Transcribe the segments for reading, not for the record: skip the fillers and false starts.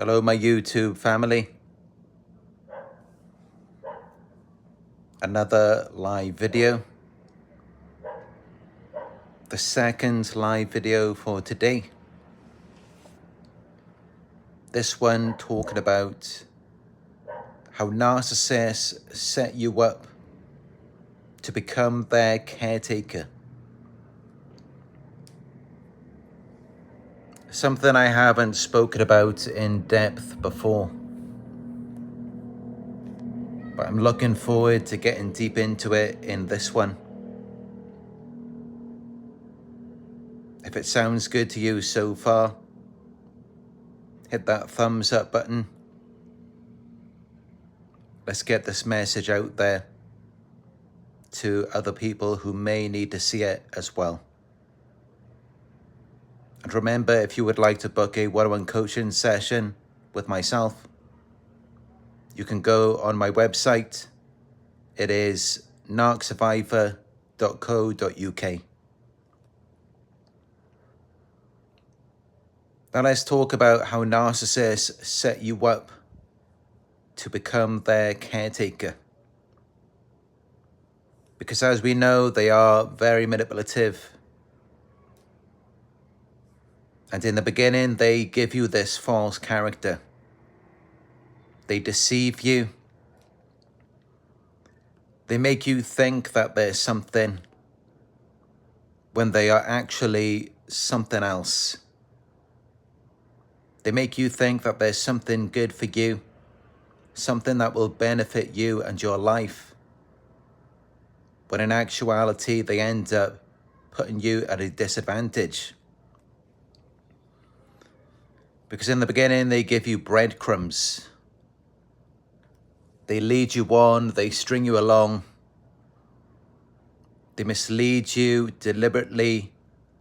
Hello, my YouTube family. Another live video. The second live video for today. This one talking about how narcissists set you up to become their caretaker. Something I haven't spoken about in depth before, but I'm looking forward to getting deep into it in this one. If it sounds good to you so far, hit that thumbs up button. Let's get this message out there to other people who may need to see it as well. And remember, if you would like to book a one-on-one coaching session with myself, you can go on my website. It is narcsurvivor.co.uk. Now let's talk about how narcissists set you up to become their caretaker. Because as we know, they are very manipulative. And in the beginning, they give you this false character. They deceive you. They make you think that there's something when they are actually something else. They make you think that there's something good for you, something that will benefit you and your life. But in actuality, they end up putting you at a disadvantage. Because in the beginning, they give you breadcrumbs. They lead you on, they string you along. They mislead you deliberately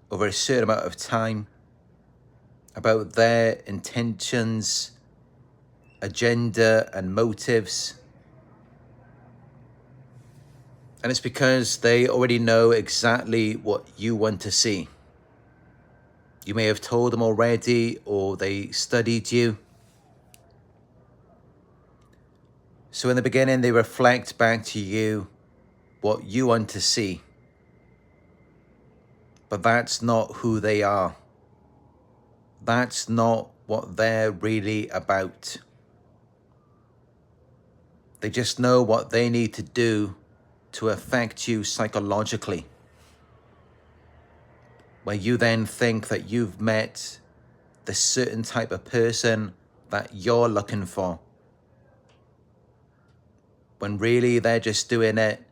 over a certain amount of time about their intentions, agenda, and motives. And it's because they already know exactly what you want to see. You may have told them already, or they studied you. So in the beginning, they reflect back to you what you want to see. But that's not who they are. That's not what they're really about. They just know what they need to do to affect you psychologically, where you then think that you've met the certain type of person that you're looking for, when really they're just doing it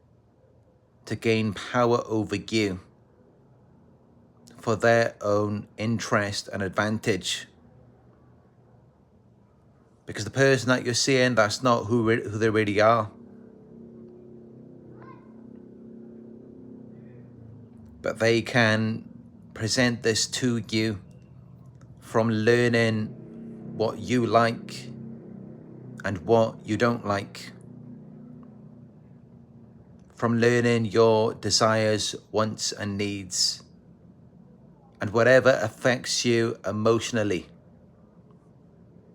to gain power over you for their own interest and advantage. Because the person that you're seeing, that's not who they really are. But they can present this to you from learning what you like and what you don't like. From learning your desires, wants, and needs, and whatever affects you emotionally.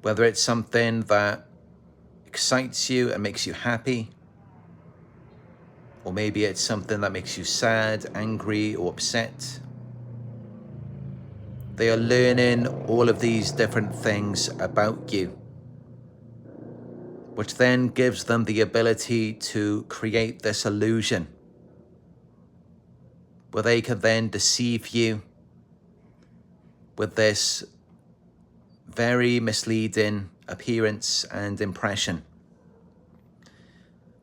Whether it's something that excites you and makes you happy, or maybe it's something that makes you sad, angry, or upset. They are learning all of these different things about you, which then gives them the ability to create this illusion where they can then deceive you with this very misleading appearance and impression,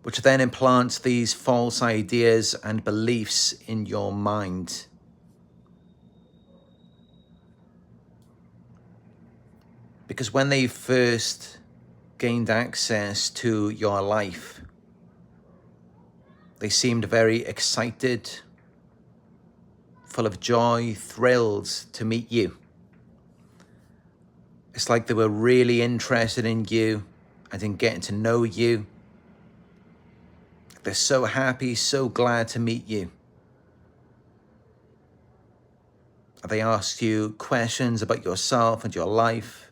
which then implants these false ideas and beliefs in your mind. Because when they first gained access to your life, they seemed very excited, full of joy, thrilled to meet you. It's like they were really interested in you and in getting to know you. They're so happy, so glad to meet you. They ask you questions about yourself and your life.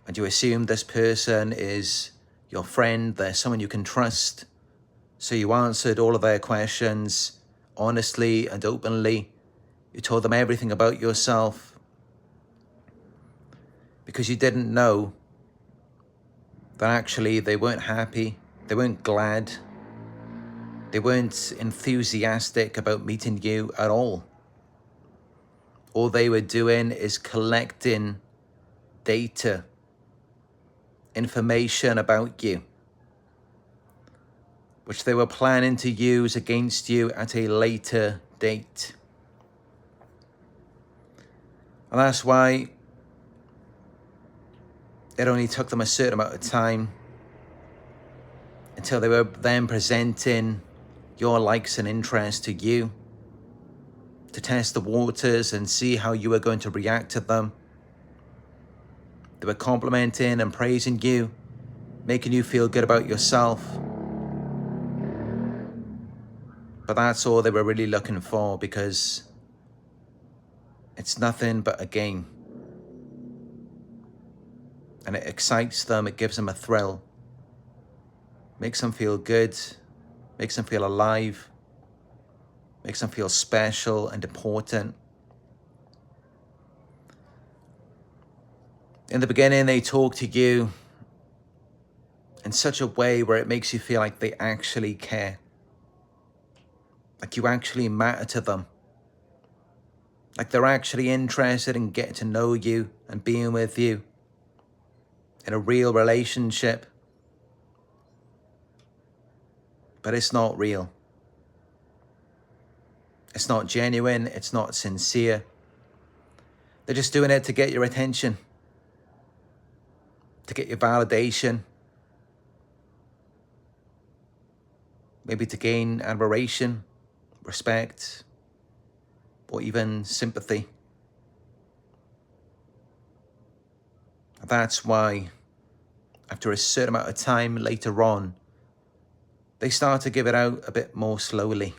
and you assume this person is your friend, they're someone you can trust. So you answered all of their questions honestly and openly. You told them everything about yourself because you didn't know that actually they weren't happy, they weren't glad, they weren't enthusiastic about meeting you at all. All they were doing is collecting data, information about you, which they were planning to use against you at a later date. And that's why it only took them a certain amount of time until they were then presenting your likes and interests to you to test the waters and see how you were going to react to them. They were complimenting and praising you, making you feel good about yourself. But that's all they were really looking for, because it's nothing but a game. And it excites them, it gives them a thrill, makes them feel good, makes them feel alive, makes them feel special and important. In the beginning, they talk to you in such a way where it makes you feel like they actually care, like you actually matter to them, like they're actually interested in getting to know you and being with you in a real relationship. But it's not real. It's not genuine. It's not sincere. They're just doing it to get your attention, to get your validation, maybe to gain admiration, respect, or even sympathy. That's why, after a certain amount of time later on, they start to give it out a bit more slowly,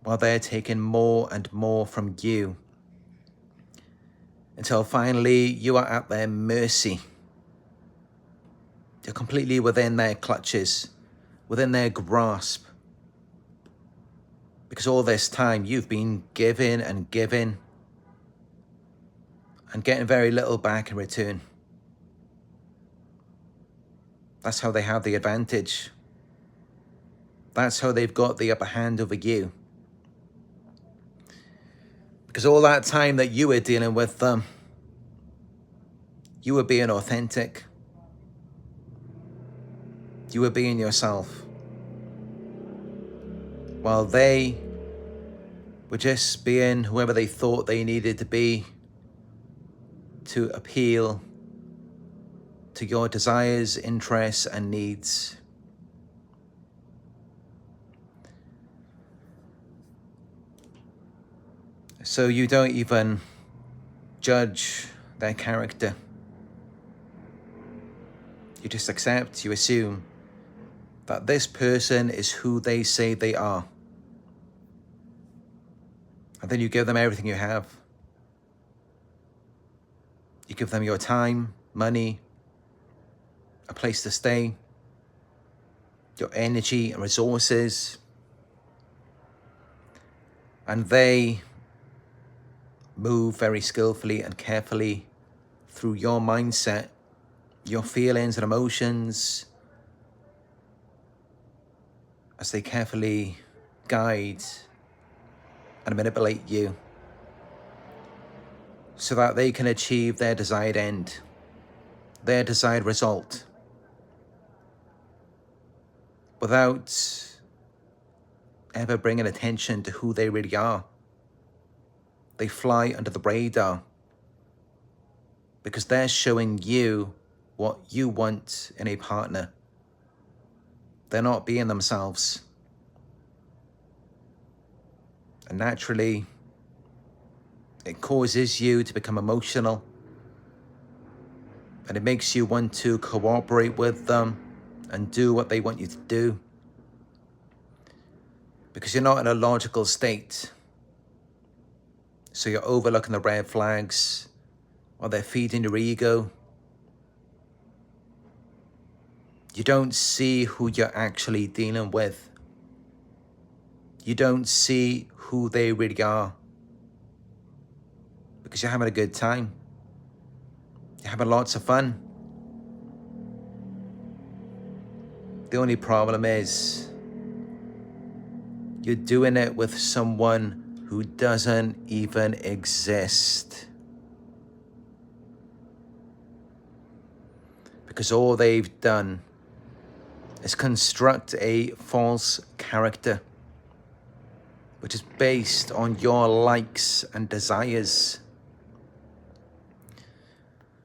while they're taking more and more from you, until finally you are at their mercy. You're completely within their clutches, within their grasp, because all this time you've been giving and giving and getting very little back in return. That's how they have the advantage. That's how they've got the upper hand over you. Because all that time that you were dealing with them, you were being authentic. You were being yourself. While they were just being whoever they thought they needed to be to appeal to your desires, interests, and needs. So you don't even judge their character. You just accept, you assume that this person is who they say they are. And then you give them everything you have. You give them your time, money, a place to stay, your energy and resources. And they move very skillfully and carefully through your mindset, your feelings and emotions, as they carefully guide and manipulate you so that they can achieve their desired end, their desired result, without ever bringing attention to who they really are. They fly under the radar because they're showing you what you want in a partner. They're not being themselves. And naturally, it causes you to become emotional, and it makes you want to cooperate with them and do what they want you to do, because you're not in a logical state. So you're overlooking the red flags, or they're feeding your ego. You don't see who you're actually dealing with. You don't see who they really are, because you're having a good time. You're having lots of fun. The only problem is you're doing it with someone who doesn't even exist. Because all they've done is construct a false character, which is based on your likes and desires.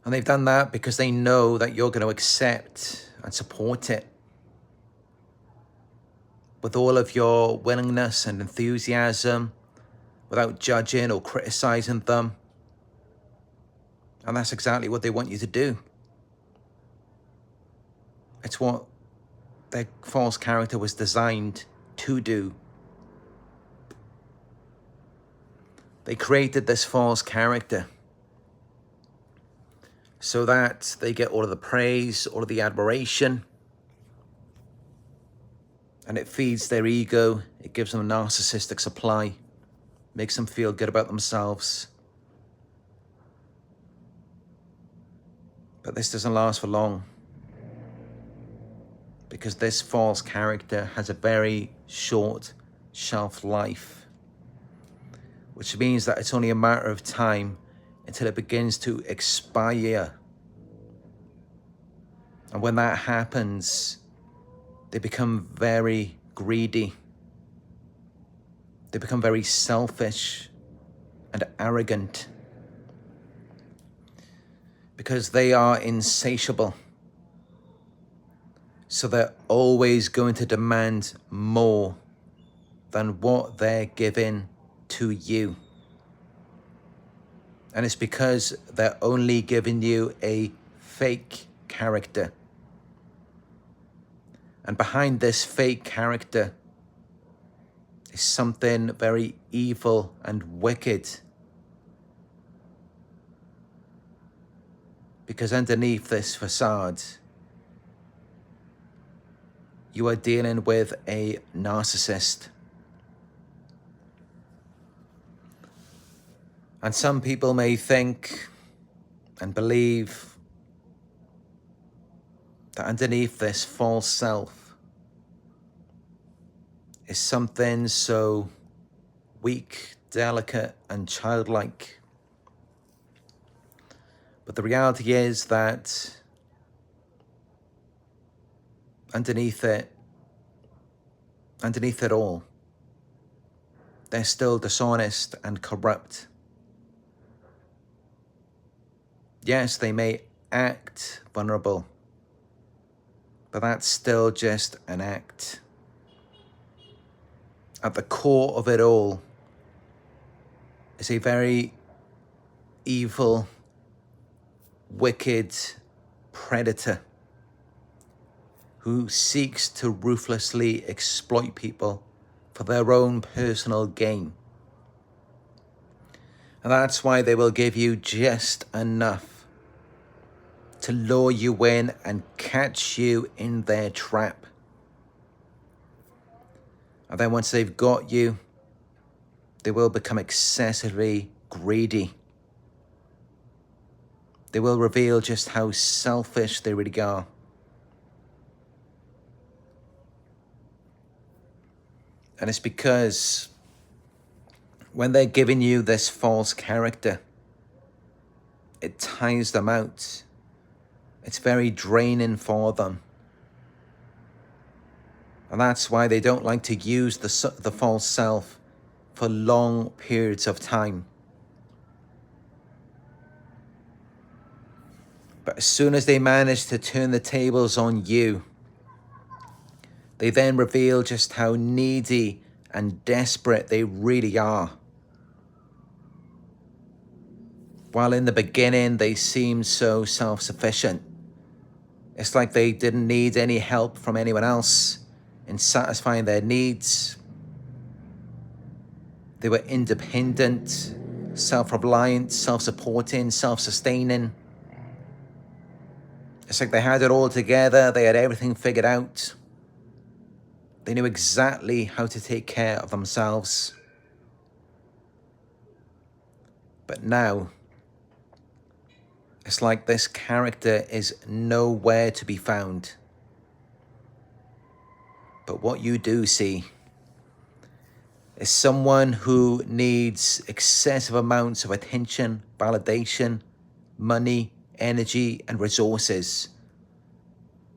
And they've done that because they know that you're going to accept and support it with all of your willingness and enthusiasm, without judging or criticizing them. And that's exactly what they want you to do. It's what their false character was designed to do. They created this false character so that they get all of the praise, all of the admiration, and it feeds their ego. It gives them a narcissistic supply, makes them feel good about themselves. But this doesn't last for long, because this false character has a very short shelf life, which means that it's only a matter of time until it begins to expire. And when that happens, they become very greedy. They become very selfish and arrogant, because they are insatiable. So they're always going to demand more than what they're giving to you. And it's because they're only giving you a fake character. And behind this fake character is something very evil and wicked. Because underneath this facade, you are dealing with a narcissist. And some people may think and believe that underneath this false self is something so weak, delicate, and childlike. But the reality is that underneath it all, they're still dishonest and corrupt. Yes, they may act vulnerable, but that's still just an act. At the core of it all is a very evil, wicked predator who seeks to ruthlessly exploit people for their own personal gain. And that's why they will give you just enough to lure you in and catch you in their trap. And then once they've got you, they will become excessively greedy. They will reveal just how selfish they really are. And it's because when they're giving you this false character, it tires them out. It's very draining for them. And that's why they don't like to use the false self for long periods of time. But as soon as they manage to turn the tables on you, they then reveal just how needy and desperate they really are. While in the beginning they seemed so self-sufficient. It's like they didn't need any help from anyone else in satisfying their needs. They were independent self-reliant, self-supporting, self-sustaining. It's like they had it all together. They had everything figured out. They knew exactly how to take care of themselves. But now, it's like this character is nowhere to be found. But what you do see is someone who needs excessive amounts of attention, validation, money, energy, and resources,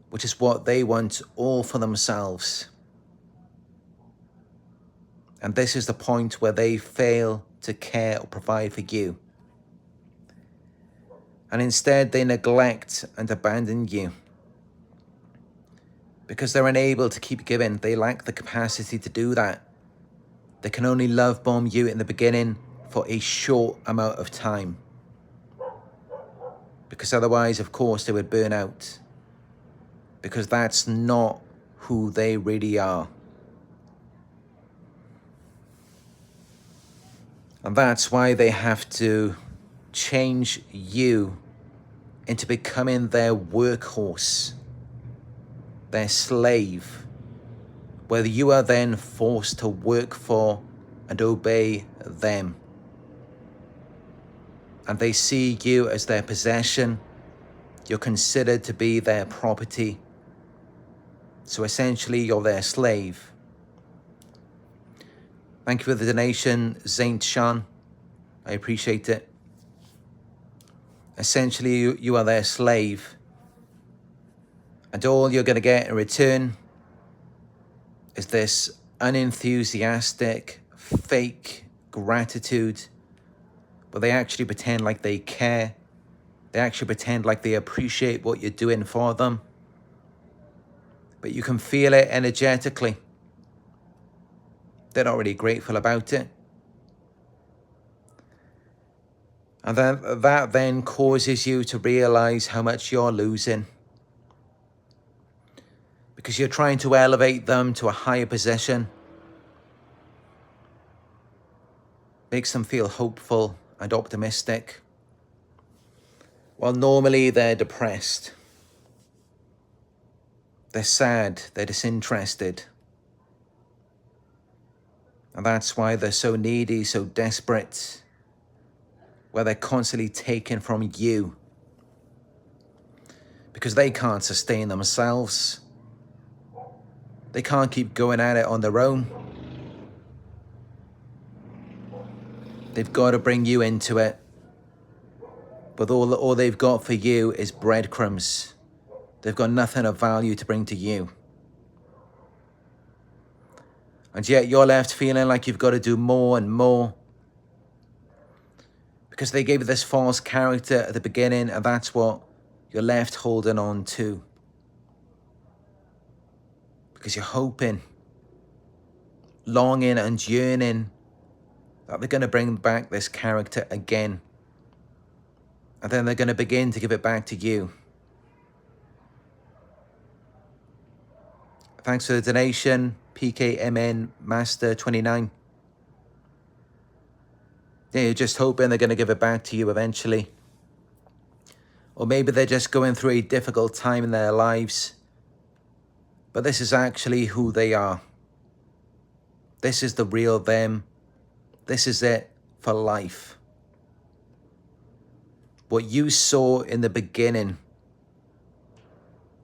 which is what they want all for themselves. And this is the point where they fail to care or provide for you. And instead they neglect and abandon you. Because they're unable to keep giving, they lack the capacity to do that. They can only love bomb you in the beginning for a short amount of time. Because otherwise, of course, they would burn out. Because that's not who they really are. And that's why they have to change you into becoming their workhorse, their slave, where you are then forced to work for and obey them. And they see you as their possession. You're considered to be their property. So essentially, you're their slave. Thank you for the donation, Zaint Shan. I appreciate it. Essentially, you are their slave. And all you're going to get in return is this unenthusiastic, fake gratitude, but they actually pretend like they care. They actually pretend like they appreciate what you're doing for them. But you can feel it energetically. They're not really grateful about it. And that then causes you to realize how much you're losing. Because you're trying to elevate them to a higher position. Makes them feel hopeful and optimistic. While normally they're depressed. They're sad, they're disinterested. And that's why they're so needy, so desperate. Where they're constantly taken from you. Because they can't sustain themselves. They can't keep going at it on their own. They've got to bring you into it. But all they've got for you is breadcrumbs. They've got nothing of value to bring to you. And yet you're left feeling like you've got to do more and more. Because they gave you this false character at the beginning, and that's what you're left holding on to. Because you're hoping, longing and yearning that they're going to bring back this character again. And then they're going to begin to give it back to you. Thanks for the donation, PKMN Master 29. Yeah, you're just hoping they're going to give it back to you eventually. Or maybe they're just going through a difficult time in their lives. But this is actually who they are. This is the real them. This is it for life. What you saw in the beginning,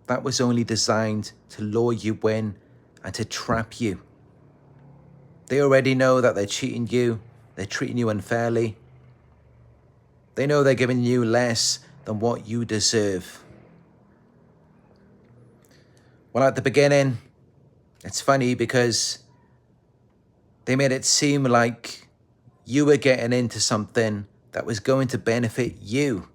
that was only designed to lure you in and to trap you. They already know that they're cheating you. They're treating you unfairly. They know they're giving you less than what you deserve. Well, at the beginning, it's funny because they made it seem like you were getting into something that was going to benefit you.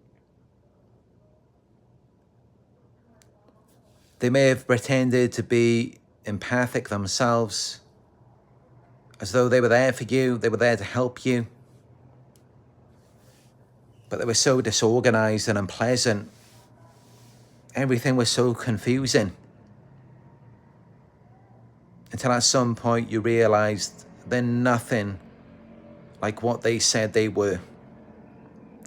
They may have pretended to be empathic themselves, as though they were there for you, they were there to help you. But they were so disorganized and unpleasant. Everything was so confusing. Until at some point you realized they're nothing like what they said they were.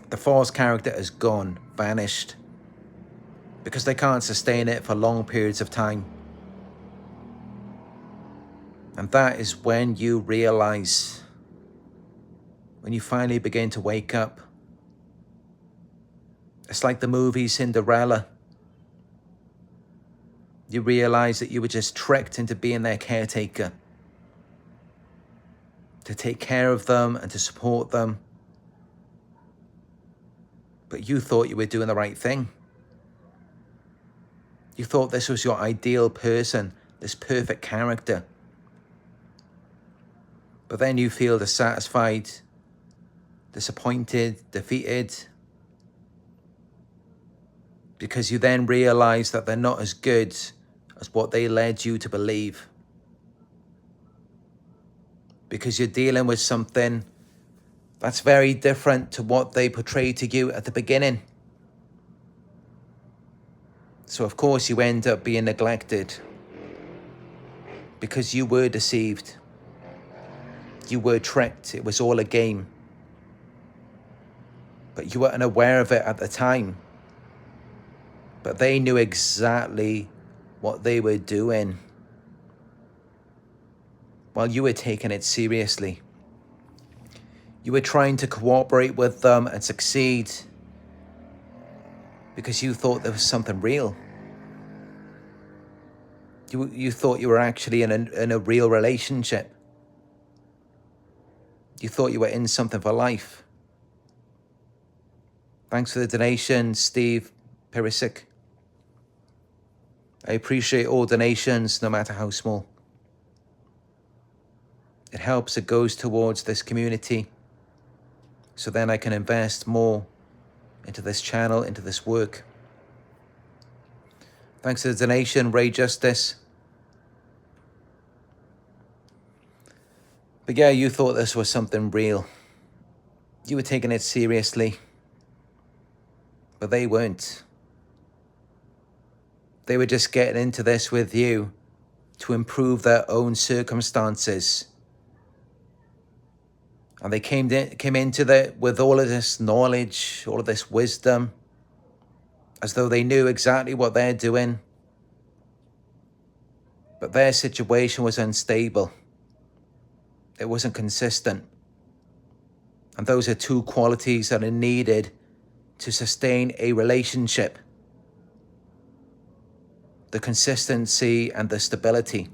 The false character is gone, vanished, because they can't sustain it for long periods of time. And that is when you realize, when you finally begin to wake up. It's like the movie Cinderella. You realize that you were just tricked into being their caretaker, to take care of them and to support them. But you thought you were doing the right thing. You thought this was your ideal person, this perfect character. But then you feel dissatisfied, disappointed, defeated, because you then realize that they're not as good as what they led you to believe. Because you're dealing with something that's very different to what they portrayed to you at the beginning. So of course you end up being neglected because you were deceived. You were tricked. It was all a game. But you were unaware of it at the time. But they knew exactly what they were doing while you were taking it seriously. You were trying to cooperate with them and succeed because you thought there was something real. You thought you were actually in a real relationship. You thought you were in something for life. Thanks for the donation, Steve Perisic. I appreciate all donations, no matter how small. It helps, it goes towards this community. So then I can invest more into this channel, into this work. Thanks for the donation, Ray Justice. But yeah, you thought this was something real. You were taking it seriously. But they weren't. They were just getting into this with you to improve their own circumstances. And they came into that with all of this knowledge, all of this wisdom, as though they knew exactly what they're doing. But their situation was unstable. It wasn't consistent. And those are two qualities that are needed to sustain a relationship. The consistency and the stability.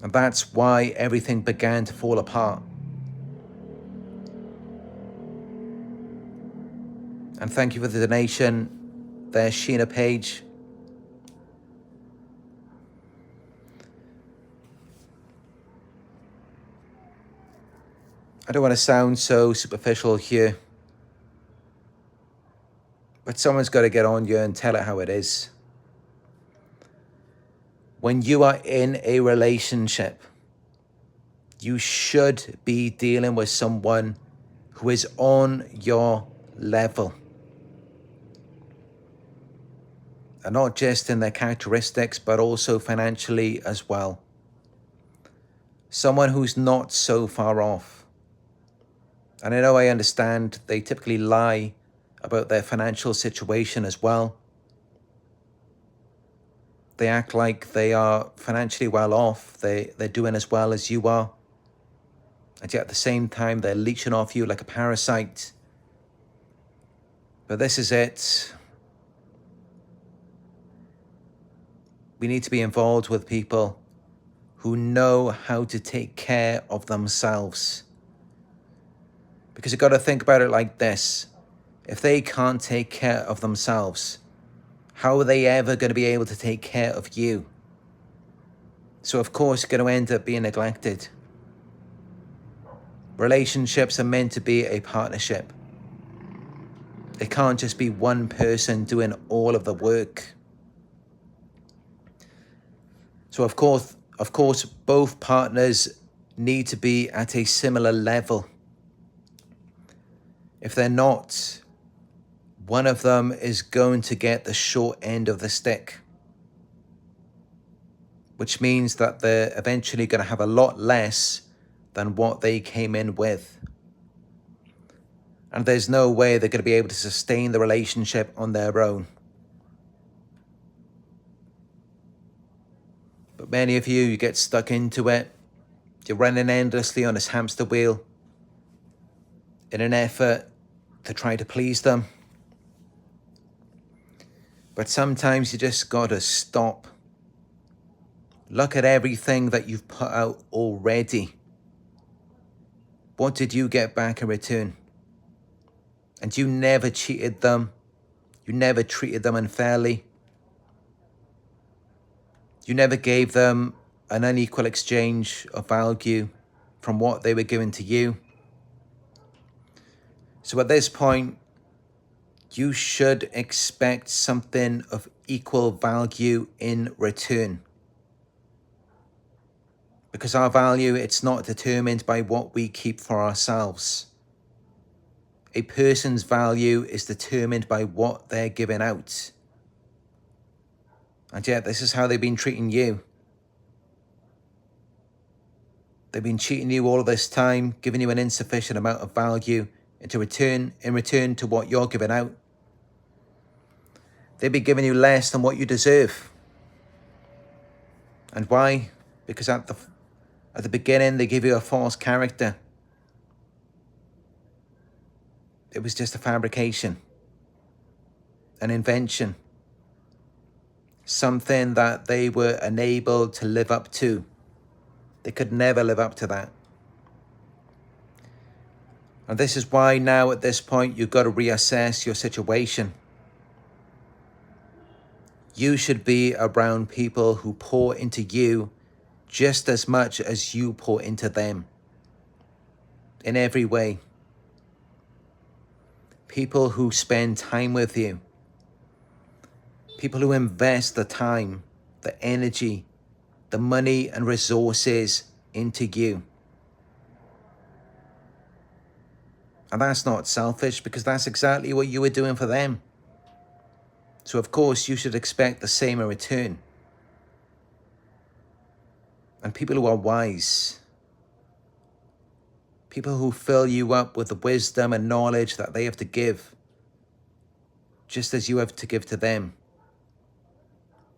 And that's why everything began to fall apart. And thank you for the donation there, Sheena Page. I don't want to sound so superficial here, but someone's got to get on you and tell it how it is. When you are in a relationship, you should be dealing with someone who is on your level. And not just in their characteristics, but also financially as well. Someone who's not so far off. And I understand they typically lie about their financial situation as well. They act like they are financially well off. They're doing as well as you are. And yet at the same time, they're leeching off you like a parasite. But this is it. We need to be involved with people who know how to take care of themselves. Because you've got to think about it like this. If they can't take care of themselves, how are they ever going to be able to take care of you? So of course, you're going to end up being neglected. Relationships are meant to be a partnership. It can't just be one person doing all of the work. So of course, both partners need to be at a similar level. If they're not, one of them is going to get the short end of the stick, which means that they're eventually going to have a lot less than what they came in with. And there's no way they're going to be able to sustain the relationship on their own. But many of you get stuck into it. You're running endlessly on this hamster wheel in an effort to try to please them. But sometimes you just got to stop. Look at everything that you've put out already. What did you get back in return? And you never cheated them. You never treated them unfairly. You never gave them an unequal exchange of value from what they were giving to you. So at this point, you should expect something of equal value in return. Because our value, it's not determined by what we keep for ourselves. A person's value is determined by what they're giving out. And yet, this is how they've been treating you. They've been cheating you all of this time, giving you an insufficient amount of value in return to what you're giving out. They've been giving you less than what you deserve. And why? Because at the beginning, they give you a false character. It was just a fabrication, an invention, something that they were unable to live up to. They could never live up to that. And this is why now at this point, you've got to reassess your situation. You should be around people who pour into you just as much as you pour into them. In every way. People who spend time with you. People who invest the time, the energy, the money and resources into you. And that's not selfish, because that's exactly what you were doing for them. So of course you should expect the same in return. And people who are wise, people who fill you up with the wisdom and knowledge that they have to give, just as you have to give to them,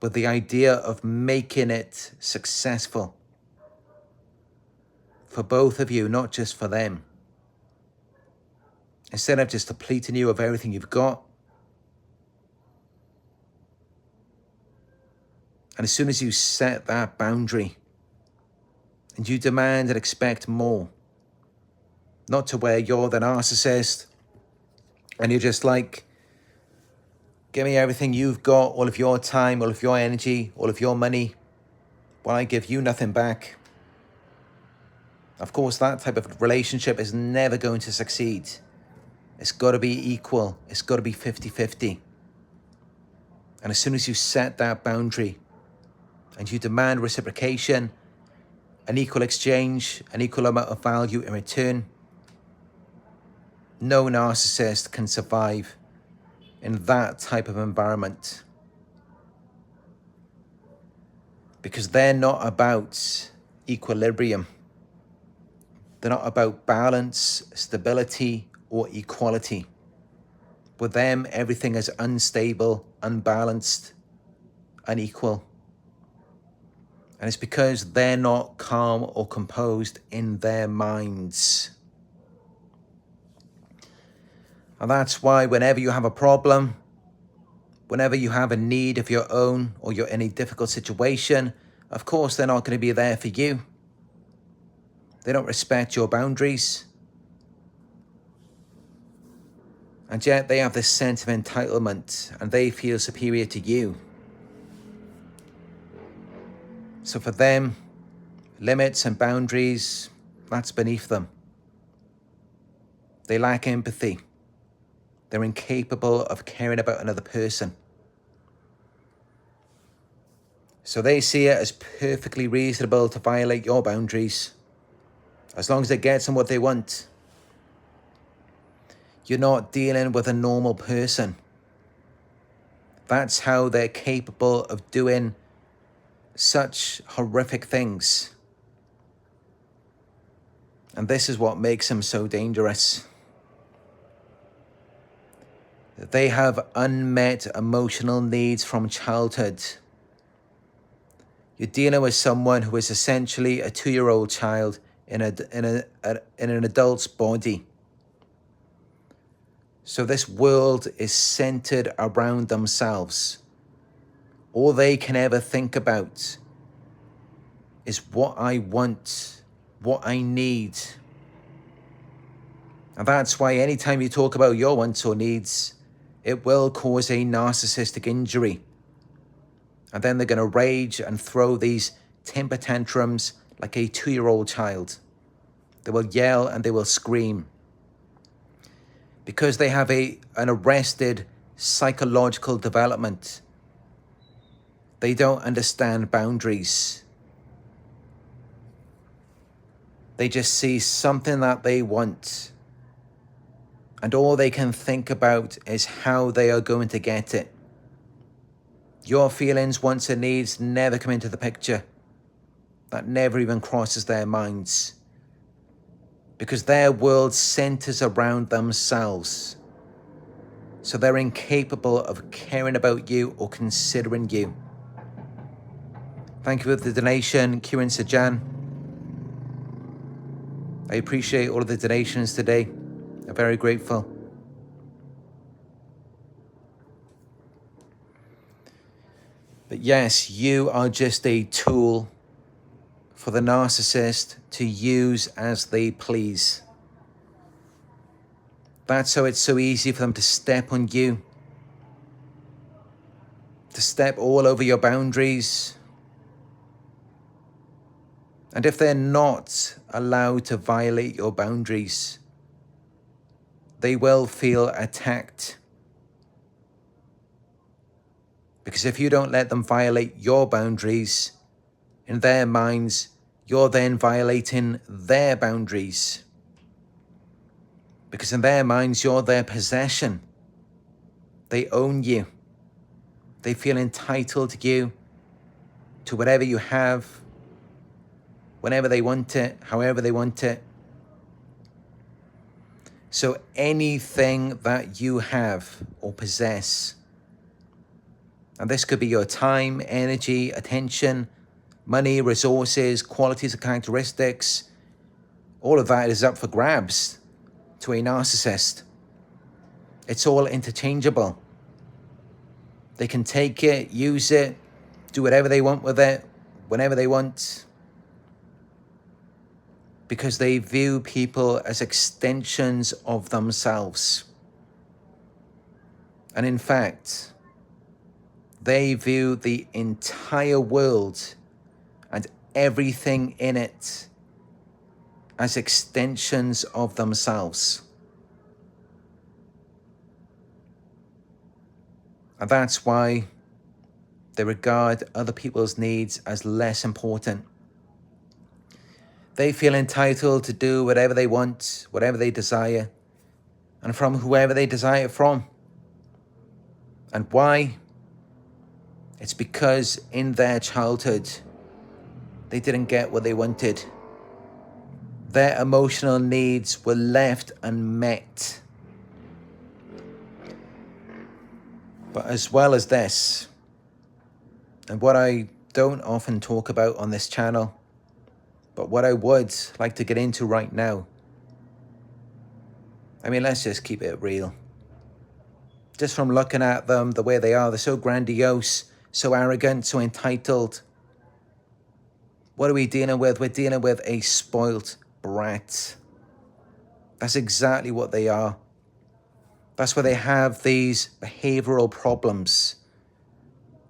with the idea of making it successful for both of you, not just for them. Instead of just depleting you of everything you've got. And as soon as you set that boundary and you demand and expect more, not to where you're the narcissist and you're just like, give me everything you've got, all of your time, all of your energy, all of your money, while I give you nothing back. Of course, that type of relationship is never going to succeed. It's got to be equal. It's got to be 50-50. And as soon as you set that boundary and you demand reciprocation, an equal exchange, an equal amount of value in return, no narcissist can survive in that type of environment. Because they're not about equilibrium. They're not about balance, stability, or equality. With them, everything is unstable, unbalanced, unequal. And it's because they're not calm or composed in their minds. And that's why whenever you have a problem, whenever you have a need of your own, or you're in a difficult situation, of course they're not going to be there for you. They don't respect your boundaries. And yet they have this sense of entitlement and they feel superior to you. So for them, limits and boundaries, that's beneath them. They lack empathy. They're incapable of caring about another person. So they see it as perfectly reasonable to violate your boundaries, as long as it gets them what they want. You're not dealing with a normal person. That's how they're capable of doing such horrific things. And this is what makes them so dangerous. They have unmet emotional needs from childhood. You're dealing with someone who is essentially a 2-year-old child in an adult's body. So this world is centered around themselves. All they can ever think about is what I want, what I need. And that's why anytime you talk about your wants or needs, it will cause a narcissistic injury. And then they're going to rage and throw these temper tantrums like a 2-year-old child. They will yell and they will scream. Because they have an arrested psychological development. They don't understand boundaries. They just see something that they want. And all they can think about is how they are going to get it. Your feelings, wants, and needs never come into the picture. That never even crosses their minds. Because their world centers around themselves. So they're incapable of caring about you or considering you. Thank you for the donation, Kieran Sajan. I appreciate all of the donations today. I'm very grateful. But yes, you are just a tool for the narcissist to use as they please. That's how it's so easy for them to step on you, to step all over your boundaries. And if they're not allowed to violate your boundaries, they will feel attacked. Because if you don't let them violate your boundaries, in their minds, you're then violating their boundaries. Because in their minds, you're their possession. They own you. They feel entitled to you, to whatever you have, whenever they want it, however they want it. So anything that you have or possess, and this could be your time, energy, attention, money, resources, qualities and characteristics, all of that is up for grabs to a narcissist. It's all interchangeable. They can take it, use it, do whatever they want with it, whenever they want, because they view people as extensions of themselves. And in fact, they view the entire world and everything in it as extensions of themselves. And that's why they regard other people's needs as less important. They feel entitled to do whatever they want, whatever they desire, and from whoever they desire from. And why? It's because in their childhood, they didn't get what they wanted. Their emotional needs were left unmet. But as well as this, and what I don't often talk about on this channel, but what I would like to get into right now, I mean, let's just keep it real. Just from looking at them the way they are, they're so grandiose, so arrogant, so entitled. What are we dealing with? We're dealing with a spoilt brat. That's exactly what they are. That's why they have these behavioral problems.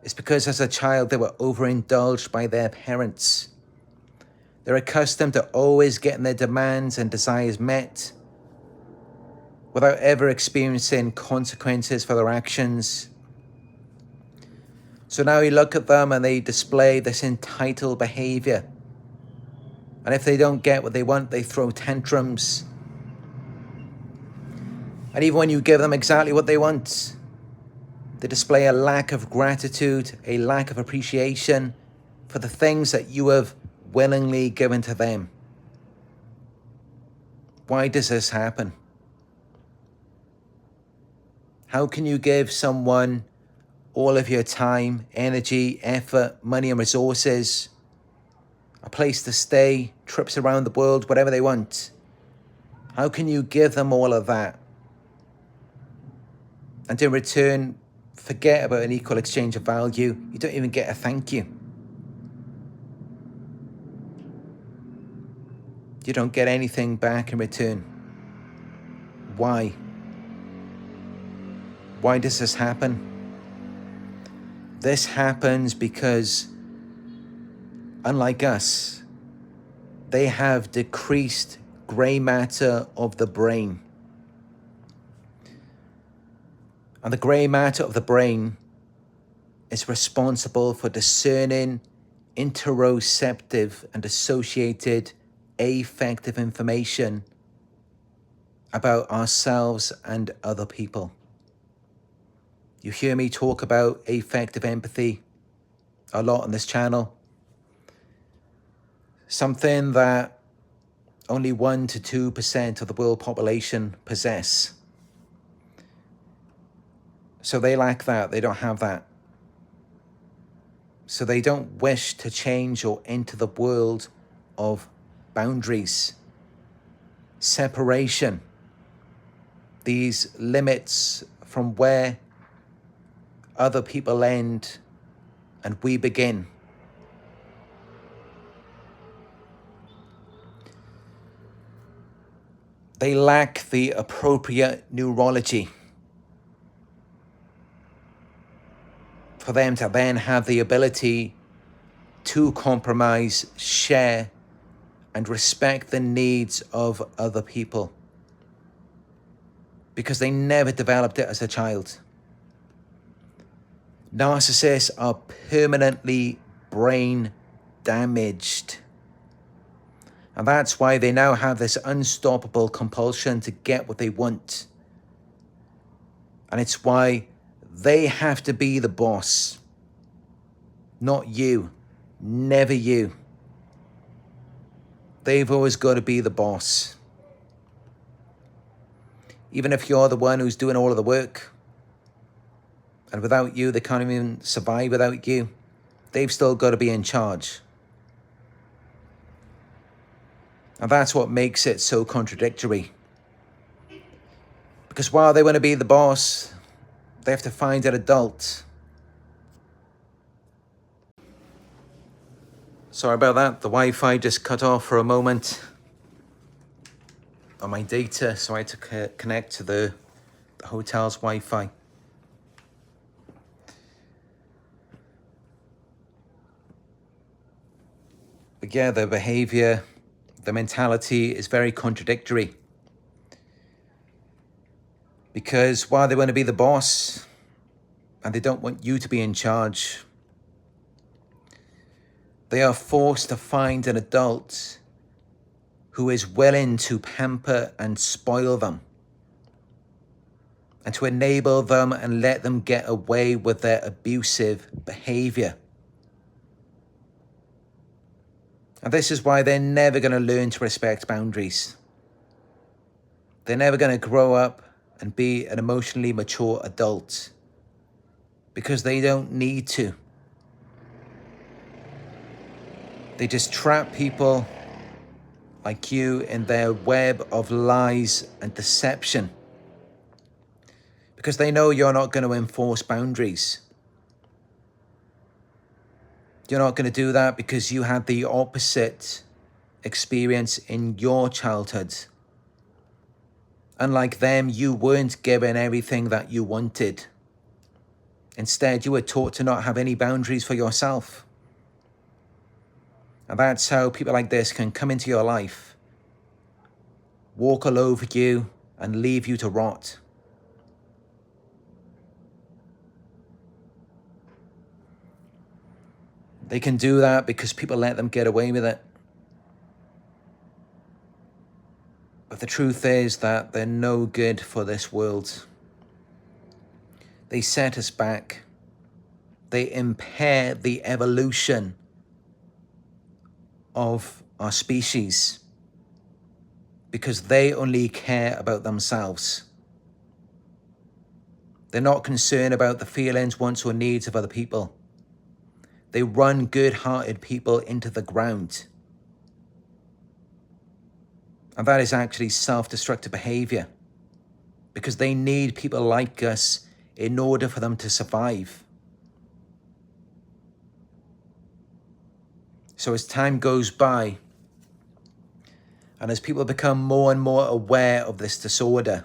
It's because as a child, they were overindulged by their parents. They're accustomed to always getting their demands and desires met without ever experiencing consequences for their actions. So now you look at them and they display this entitled behavior. And if they don't get what they want, they throw tantrums. And even when you give them exactly what they want, they display a lack of gratitude, a lack of appreciation for the things that you have willingly given to them. Why does this happen? How can you give someone all of your time, energy, effort, money and resources, a place to stay, trips around the world, whatever they want? How can you give them all of that and in return forget about an equal exchange of value? You don't even get a thank you. You don't get anything back in return. Why? Why does this happen? This happens because, unlike us, they have decreased gray matter of the brain. And the gray matter of the brain is responsible for discerning interoceptive and associated affective information about ourselves and other people. You hear me talk about affective empathy a lot on this channel. Something that only 1 to 2% of the world population possess. So they lack that, they don't have that. So they don't wish to change or enter the world of boundaries, separation, these limits from where other people end and we begin. They lack the appropriate neurology for them to then have the ability to compromise, share, and respect the needs of other people, because they never developed it as a child. Narcissists are permanently brain damaged. And that's why they now have this unstoppable compulsion to get what they want. And it's why they have to be the boss. Not you. Never you. They've always got to be the boss. Even if you're the one who's doing all of the work, and without you, they can't even survive without you, they've still got to be in charge. And that's what makes it so contradictory. Because while they want to be the boss, they have to find an adult. Sorry about that. The Wi-Fi just cut off for a moment on my data, so I had to connect to the hotel's Wi-Fi. But yeah, the behavior, the mentality is very contradictory. Because while they want to be the boss and they don't want you to be in charge, they are forced to find an adult who is willing to pamper and spoil them, and to enable them and let them get away with their abusive behavior. And this is why they're never going to learn to respect boundaries. They're never going to grow up and be an emotionally mature adult, because they don't need to. They just trap people like you in their web of lies and deception, because they know you're not going to enforce boundaries. You're not going to do that because you had the opposite experience in your childhood. Unlike them, you weren't given everything that you wanted. Instead, you were taught to not have any boundaries for yourself. And that's how people like this can come into your life, walk all over you, and leave you to rot. They can do that because people let them get away with it. But the truth is that they're no good for this world. They set us back. They impair the evolution of our species. because they only care about themselves. They're not concerned about the feelings, wants, or needs of other people. They run good-hearted people into the ground. And that is actually self-destructive behavior, because they need people like us in order for them to survive. So as time goes by, and as people become more and more aware of this disorder,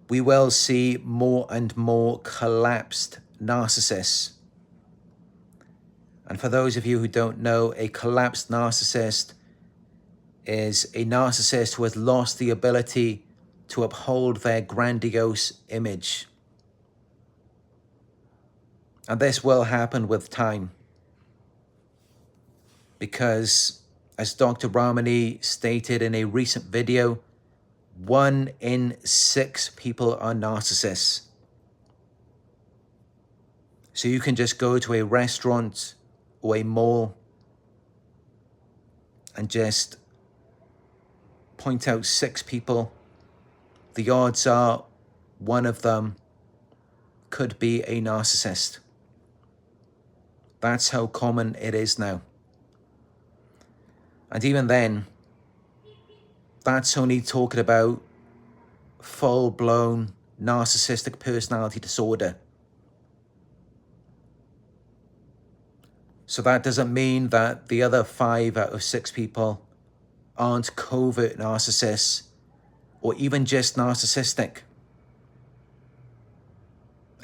we will see more and more collapsed narcissists. And for those of you who don't know, a collapsed narcissist is a narcissist who has lost the ability to uphold their grandiose image. And this will happen with time, because as Dr. Ramani stated in a recent video, 1 in 6 people are narcissists. So you can just go to a restaurant or a mall and just point out 6 people. The odds are one of them could be a narcissist. That's how common it is now. And even then, that's only talking about full-blown narcissistic personality disorder. So that doesn't mean that the other 5 out of 6 people aren't covert narcissists or even just narcissistic.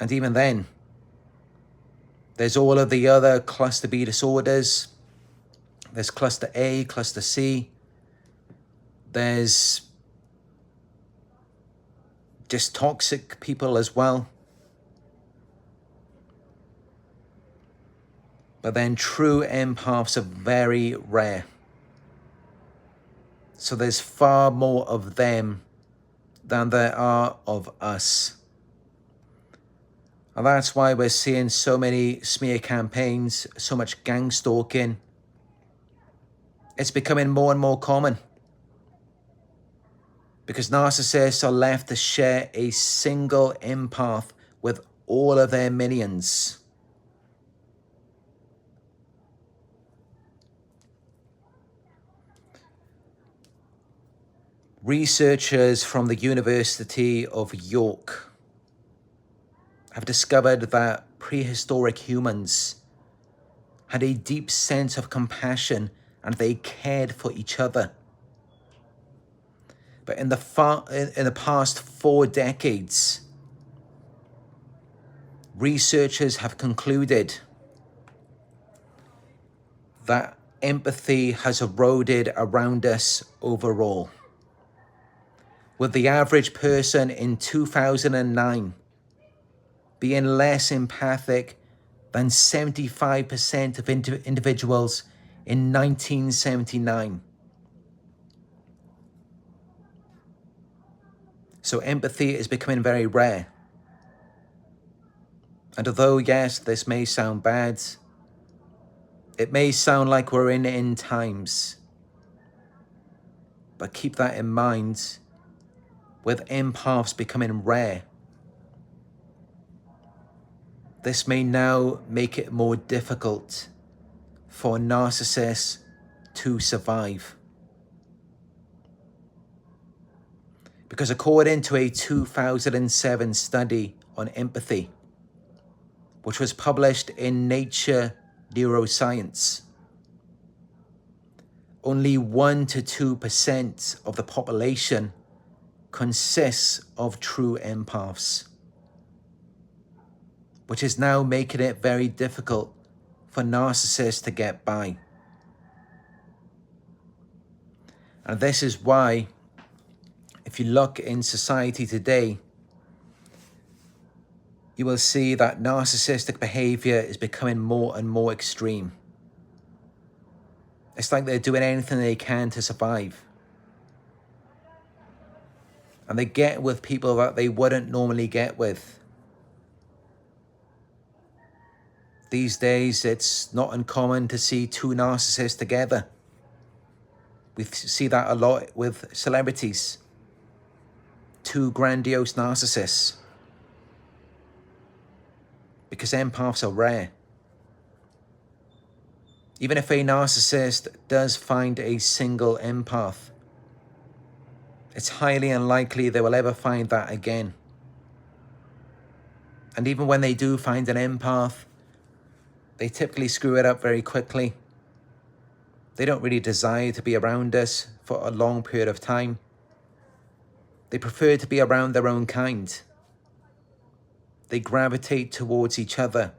And even then, there's all of the other cluster B disorders. There's cluster A, cluster C. There's just toxic people as well. But then true empaths are very rare. So there's far more of them than there are of us. And that's why we're seeing so many smear campaigns, so much gang stalking. It's becoming more and more common, because narcissists are left to share a single empath with all of their minions. Researchers from the University of York have discovered that prehistoric humans had a deep sense of compassion and they cared for each other. But in the past 4 decades, researchers have concluded that empathy has eroded around us overall, with the average person in 2009 being less empathic than 75% of individuals in 1979. So empathy is becoming very rare. And although, yes, this may sound bad, it may sound like we're in end times, but keep that in mind. With empaths becoming rare, this may now make it more difficult for narcissists to survive. Because according to a 2007 study on empathy, which was published in Nature Neuroscience, only 1 to 2% of the population consists of true empaths, which is now making it very difficult for narcissists to get by. And this is why, if you look in society today, you will see that narcissistic behavior is becoming more and more extreme. It's like they're doing anything they can to survive. And they get with people that they wouldn't normally get with. These days, it's not uncommon to see 2 narcissists together. We see that a lot with celebrities. Too grandiose narcissists. Because empaths are rare. Even if a narcissist does find a single empath, it's highly unlikely they will ever find that again. And even when they do find an empath, they typically screw it up very quickly. They don't really desire to be around us for a long period of time. They prefer to be around their own kind. They gravitate towards each other.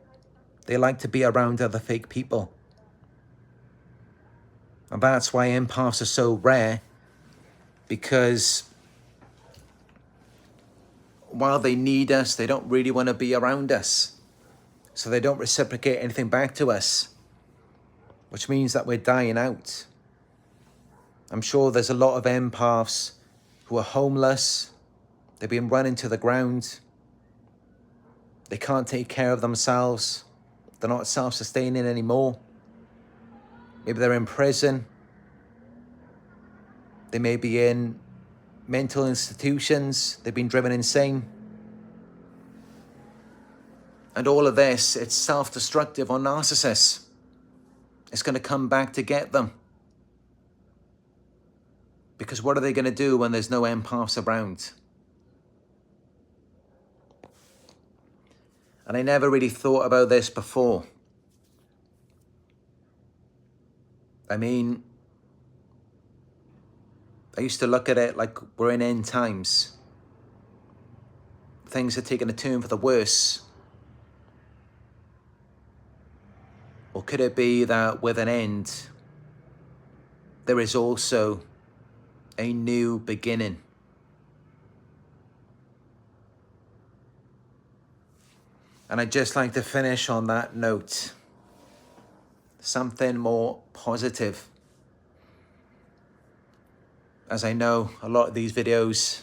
They like to be around other fake people. And that's why empaths are so rare, because while they need us, they don't really want to be around us. So they don't reciprocate anything back to us, which means that we're dying out. I'm sure there's a lot of empaths who are homeless. They've been run into the ground. They can't take care of themselves. They're not self-sustaining anymore. Maybe they're in prison. They may be in mental institutions. They've been driven insane. And all of this, it's self-destructive on narcissists. It's going to come back to get them. Because what are they going to do when there's no empaths around? And I never really thought about this before. I mean, I used to look at it like we're in end times. Things are taking a turn for the worse. Or could it be that with an end, there is also a new beginning? And I'd just like to finish on that note. Something more positive. As I know, a lot of these videos,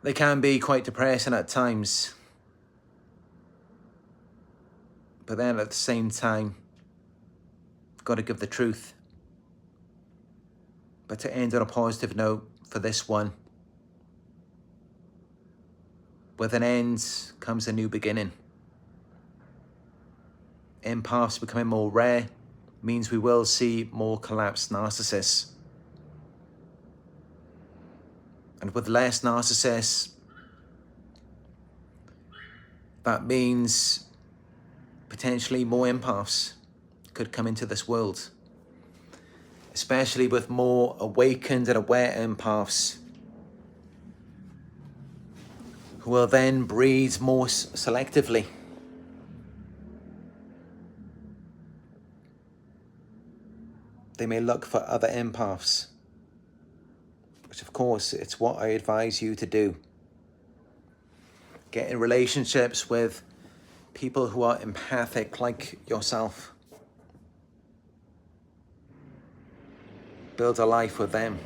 they can be quite depressing at times. But then at the same time, got to give the truth. But to end on a positive note for this one, with an end comes a new beginning. Empaths becoming more rare means we will see more collapsed narcissists. And with less narcissists, that means potentially more empaths could come into this world. Especially with more awakened and aware empaths who will then breed more selectively. They may look for other empaths, which of course, it's what I advise you to do. Get in relationships with people who are empathic like yourself. Build a life with them.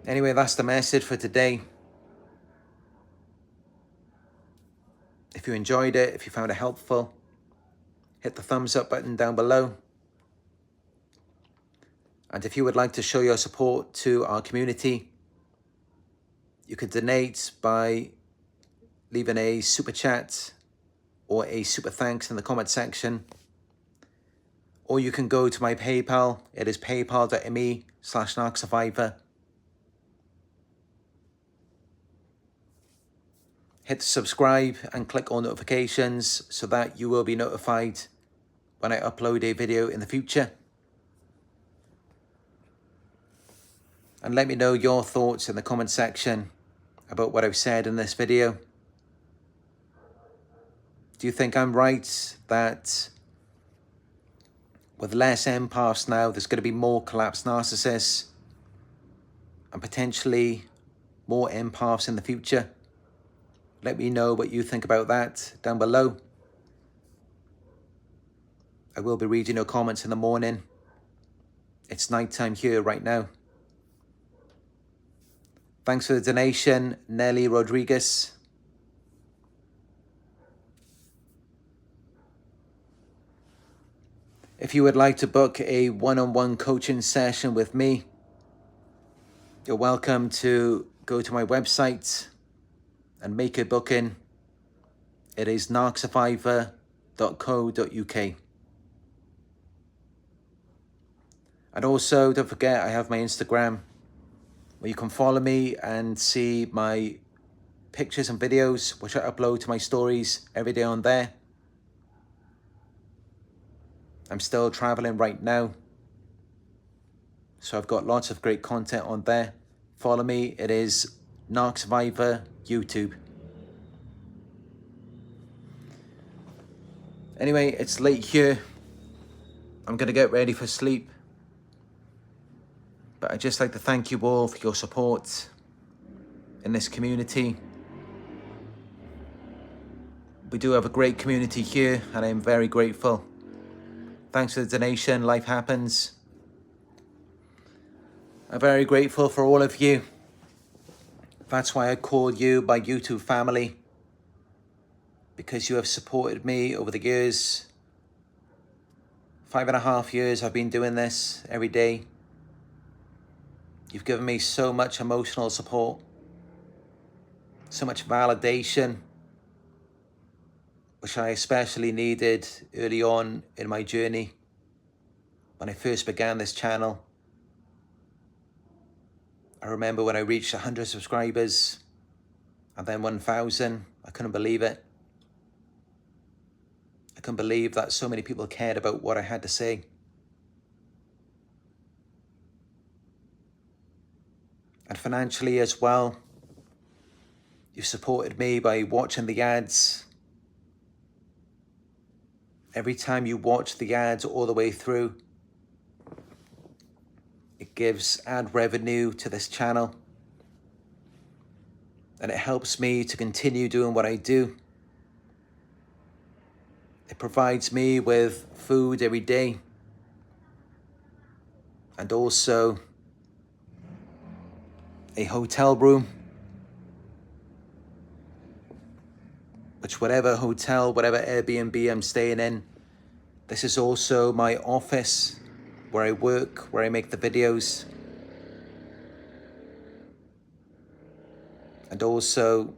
Anyway, that's the message for today. If you enjoyed it, if you found it helpful, hit the thumbs up button down below. And if you would like to show your support to our community, you can donate by leaving a super chat or a super thanks in the comment section. Or you can go to my PayPal. It is paypal.me/Narc Survivor. Hit subscribe and click on notifications so that you will be notified when I upload a video in the future. And let me know your thoughts in the comment section about what I've said in this video. Do you think I'm right that with less empaths now, there's going to be more collapsed narcissists and potentially more empaths in the future? Let me know what you think about that down below. I will be reading your comments in the morning. It's nighttime here right now. Thanks for the donation, Nelly Rodriguez. If you would like to book a one-on-one coaching session with me, you're welcome to go to my website and make a booking. It is narcsurvivor.co.uk. And also, don't forget, I have my Instagram where you can follow me and see my pictures and videos, which I upload to my stories every day on there. I'm still traveling right now, so I've got lots of great content on there. Follow me. It is Narc Survivor YouTube. Anyway, it's late here. I'm going to get ready for sleep. But I'd just like to thank you all for your support in this community. We do have a great community here, and I'm very grateful. Thanks for the donation. Life happens. I'm very grateful for all of you. That's why I call you my YouTube family, because you have supported me over the years. 5.5 years I've been doing this every day. You've given me so much emotional support, so much validation, which I especially needed early on in my journey when I first began this channel. I remember when I reached 100 subscribers and then 1,000, I couldn't believe it. I couldn't believe that so many people cared about what I had to say. And financially as well, you've supported me by watching the ads. Every time you watch the ads all the way through, it gives ad revenue to this channel. And it helps me to continue doing what I do. It provides me with food every day. And also a hotel room, which whatever hotel, whatever Airbnb I'm staying in, this is also my office where I work, where I make the videos. And also,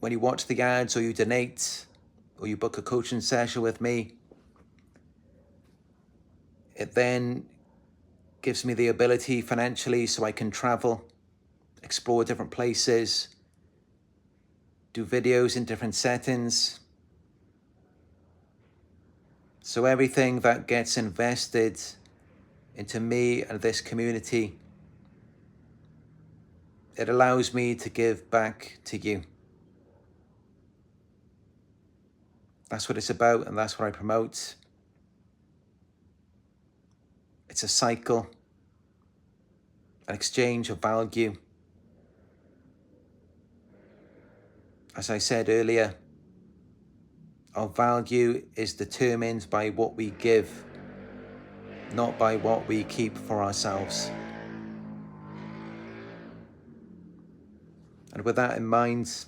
when you watch the ads or you donate or you book a coaching session with me, it then gives me the ability financially so I can travel, explore different places, do videos in different settings. So everything that gets invested into me and this community, it allows me to give back to you. That's what it's about, and that's what I promote. It's a cycle, an exchange of value. As I said earlier, our value is determined by what we give, not by what we keep for ourselves. And with that in mind,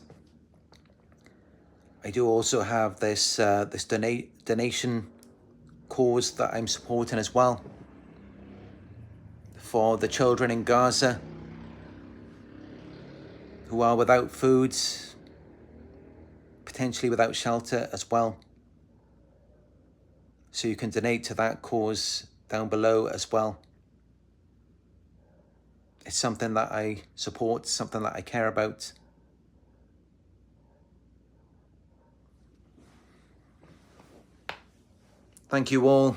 I do also have this donation cause that I'm supporting as well, for the children in Gaza who are without food, potentially without shelter as well. So you can donate to that cause down below as well. It's something that I support, something that I care about. Thank you all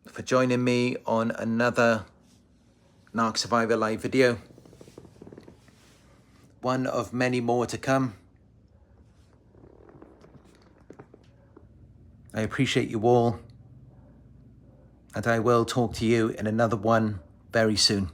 for joining me on another Narc Survivor live video. One of many more to come. I appreciate you all, and I will talk to you in another one very soon.